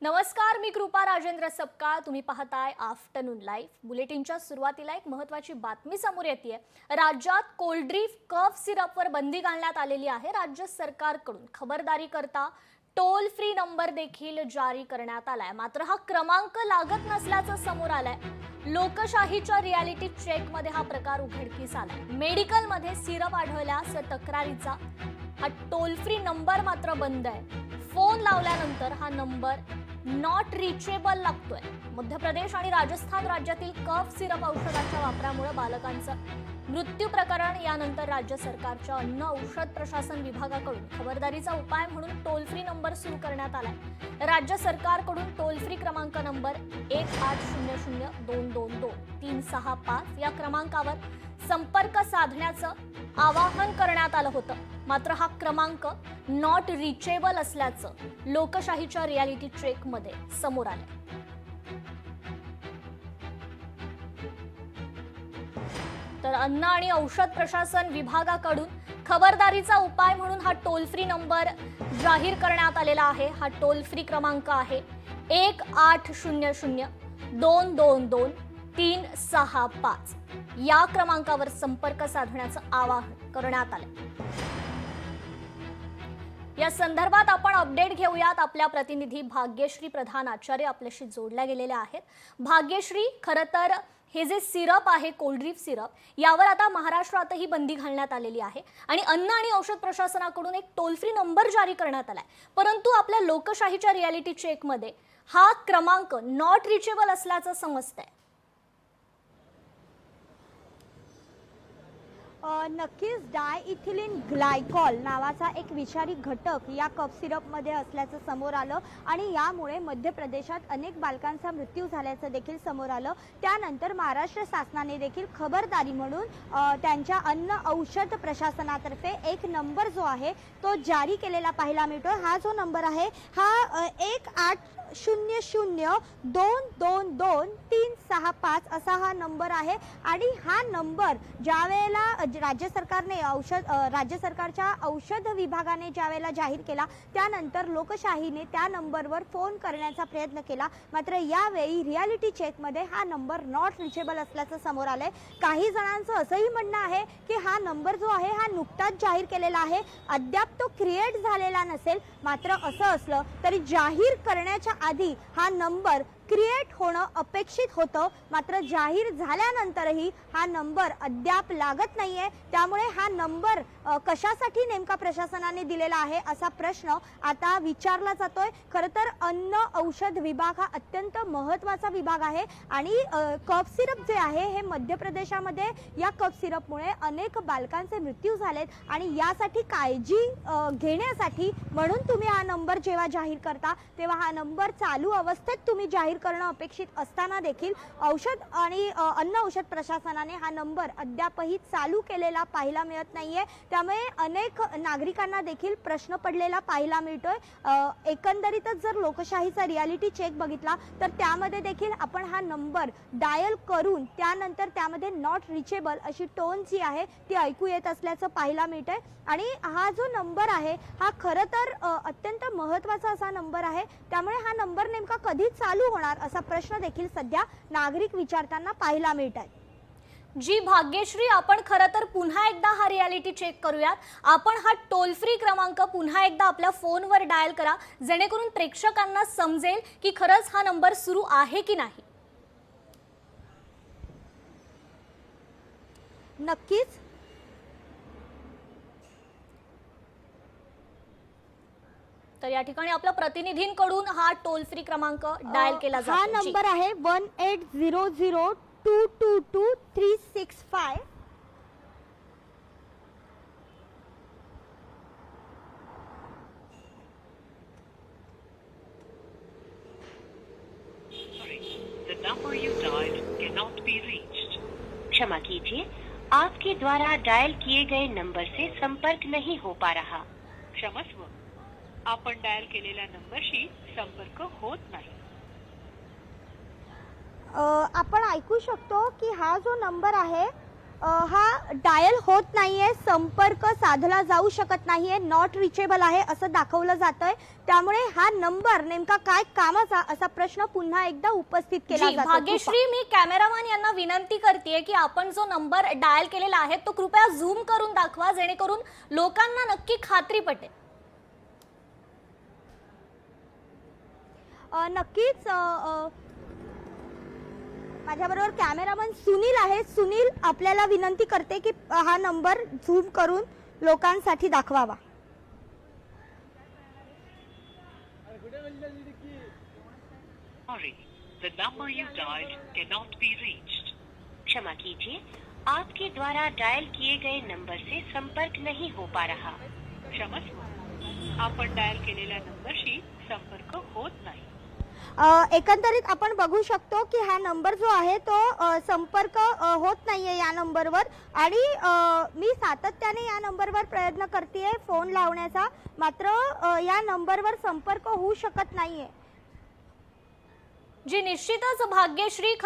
नमस्कार, मी कृपा राजेंद्र सपकाळ. तुम्ही पाहताय आफ्टरनून लाईव्ह. बुलेटिनच्या सुरुवातीला एक महत्त्वाची बातमी समोर येते. राज्यात कोल्ड्रिफ्ट कफ सिरपवर बंदी घालण्यात आलेली आहे. राज्य सरकारकडून खबरदारी करता टोल फ्री नंबर देखील जारी करण्यात आलाय. मात्र हा क्रमांक लागत नसल्याचं समोर आलंय. लोकशाहीच्या रियालिटी चेक मध्ये हा प्रकार उघडकीस आलाय. मेडिकल मध्ये सिरप आढळल्यास तक्रारीचा हा टोल फ्री नंबर मात्र बंद आहे. फोन लावल्यानंतर हा नंबर नॉट रिचेबल लागतोय. मध्य प्रदेश आणि राजस्थान राज्यातील कफ सिरप औषधाच्या वापरामुळे बालकांचं मृत्यू प्रकरण यानंतर राज्य सरकारच्या अन्न औषध प्रशासन विभागाकडून खबरदारीचा उपाय म्हणून टोल फ्री नंबर सुरू करण्यात आलाय. राज्य सरकारकडून टोल फ्री क्रमांक नंबर 1800-222-365 या क्रमांकावर संपर्क साधण्याचं आवाहन करण्यात आलं होतं. मात्र हा क्रमांक नॉट रिचेबल असल्याचं लोकशाहीच्या रियालिटी चेक मध्ये समोर आलंय. तर अन्न आणि औषध प्रशासन विभागाकडून खबरदारीचा उपाय म्हणून हा टोल फ्री नंबर जाहीर करण्यात आलेला आहे. हा टोल फ्री क्रमांक आहे 1800-222-365. या क्रमांकावर संपर्क साधण्याचं आवाहन करण्यात आलं. या संदर्भात आपण अपडेट घेऊयात. आपल्या प्रतिनिधी भाग्यश्री प्रधान आचार्य आपल्याशी जोडल्या गेलेल्या आहेत. भाग्यश्री, खरं तर हे जे सिरप आहे कोल्ड्रिफ्ट सिरप, यावर आता महाराष्ट्रातही बंदी घालण्यात आलेली आहे आणि अन्न आणि औषध प्रशासनाकडून एक टोल फ्री नंबर जारी करण्यात आलाय. परंतु आपल्या लोकशाहीच्या रियालिटी चेकमध्ये हा क्रमांक नॉट रिचेबल असल्याचं समजतंय. नक्कीच डायइथिलीन ग्लायकॉल नावाचा एक विषारी घटक या कफ सिरपमध्ये असल्याचं समोर आलं आणि यामुळे मध्य प्रदेशात अनेक बालकांचा मृत्यू झाल्याचं देखील समोर आलं. त्यानंतर महाराष्ट्र शासनाने देखील खबरदारी म्हणून त्यांच्या अन्न औषध प्रशासनातर्फे एक नंबर जो आहे तो जारी केलेला पाहायला मिळतो. हा जो नंबर आहे हा 1800-222-365 असा हा नंबर आहे आणि हा नंबर ज्यावेळेला राज्य सरकारच्या औषध विभागाने ज्यावेळेला जाहीर केला त्यानंतर लोकशाहीने त्या नंबरवर फोन करण्याचा प्रयत्न केला. मात्र यावेळी रियालिटी चेकमध्ये हा नंबर नॉट रिचेबल असल्याचं समोर आलंय. काही जणांचं असंही म्हणणं आहे की हा नंबर जो आहे हा नुकताच जाहीर केलेला आहे, अद्याप तो क्रिएट झालेला नसेल. मात्र असं असलं तरी जाहीर करण्याच्या आधी हा नंबर क्रिएट होणं अपेक्षित होतं. मात्र जाहीर झाल्यानंतरही हा नंबर अद्याप लागत नाहीये. त्यामुळे हा नंबर कशासाठी नेमका प्रशासनाने दिलेला आहे असा प्रश्न आता विचारला जातोय. खरं तर अन्न औषध विभाग हा अत्यंत महत्त्वाचा विभाग आहे आणि कफ सिरप जे आहे हे मध्य प्रदेशामध्ये या कफ सिरपमुळे अनेक बालकांचे मृत्यू झालेत आणि यासाठी काळजी घेण्यासाठी म्हणून तुम्ही हा नंबर जेव्हा जाहीर करता तेव्हा हा नंबर चालू अवस्थेत तुम्ही जाहीर करणं अपेक्षित असताना देखील औषध आणि अन्न औषध प्रशासनाने हा नंबर अद्यापही चालू केलेला पाहायला मिळत नाहीये. त्यामुळे अनेक नागरिकांना देखील प्रश्न पडलेला पाहायला मिळतोय. एकंदरीतच जर लोकशाहीचा रियालिटी चेक बघितला तर त्यामध्ये देखील आपण हा नंबर डायल करून त्यानंतर त्यामध्ये नॉट रिचेबल अशी टोन जी आहे ती ऐकू येत असल्याचं पाहायला मिळतंय आणि हा जो नंबर आहे हा खरं तर अत्यंत महत्त्वाचा असा नंबर आहे. त्यामुळे हा नंबर नेमका कधी चालू होणार असा प्रश्न देखील सध्या नागरिक विचारताना पाहायला मिळत आहे. जी भाग्यश्री, आपण खरं तर पुन्हा एकदा हा रियालिटी चेक करूयात. आपण हा टोल फ्री क्रमांक पुन्हा एकदा आपल्या फोनवर डायल करा, जेणेकरून प्रेक्षकांना समजेल की खरंच हा नंबर सुरू आहे की नाही. नक्कीच. तर या ठिकाणी आपल्या प्रतिनिधींकडून हा टोल फ्री क्रमांक डायल केला जातो. हा नंबर आहे 1800-222-365. The number you dialed cannot be reached. क्षमा कीजिए, आपके द्वारा डायल किए गए नंबर से संपर्क नहीं हो पा रहा. क्षमस्व, आपण डायल केलेल्या नंबरशी संपर्क होत नाही. आपण ऐकू शकतो की हा जो नंबर आहे हा डायल होत नाहीये, संपर्क साधला जाऊ शकत नाहीये, नॉट रिचेबल आहे असं दाखवलं जातंय. त्यामुळे हा नंबर नेमका काय कामाचा असा प्रश्न पुन्हा एकदा उपस्थित केला जी, जातो. भाग्यश्री, मी कॅमेरामॅन यांना विनंती करते की आपण जो नंबर डायल केलेला आहे तो कृपया झूम करून दाखवा, जेणेकरून लोकांना नक्की खात्री पटेल. नक्कीच माझ्याबरोबर कॅमेरामन सुनील आहे. सुनील, आपल्याला विनंती करते की हा नंबर झूम करून लोकांसाठी दाखवावा. Sorry, the number you dialed cannot be reached. क्षमा कीजिए, आपके द्वारा डायल किए गए नंबर से संपर्क नहीं हो पा रहा. क्षमस्व, आपण डायल केलेल्या नंबरशी संपर्क होत नाही. एकंदरीत आपण बघू शकतो की हा नंबर जो आहे तो संपर्क होत नाहीये या नंबरवर. आणि मी सातत्याने या नंबरवर प्रयत्न करतेय फोन लावण्याचा, मात्र या नंबरवर संपर्क होऊ शकत नाहीये. जी, निश्चितच भाग्यश्री,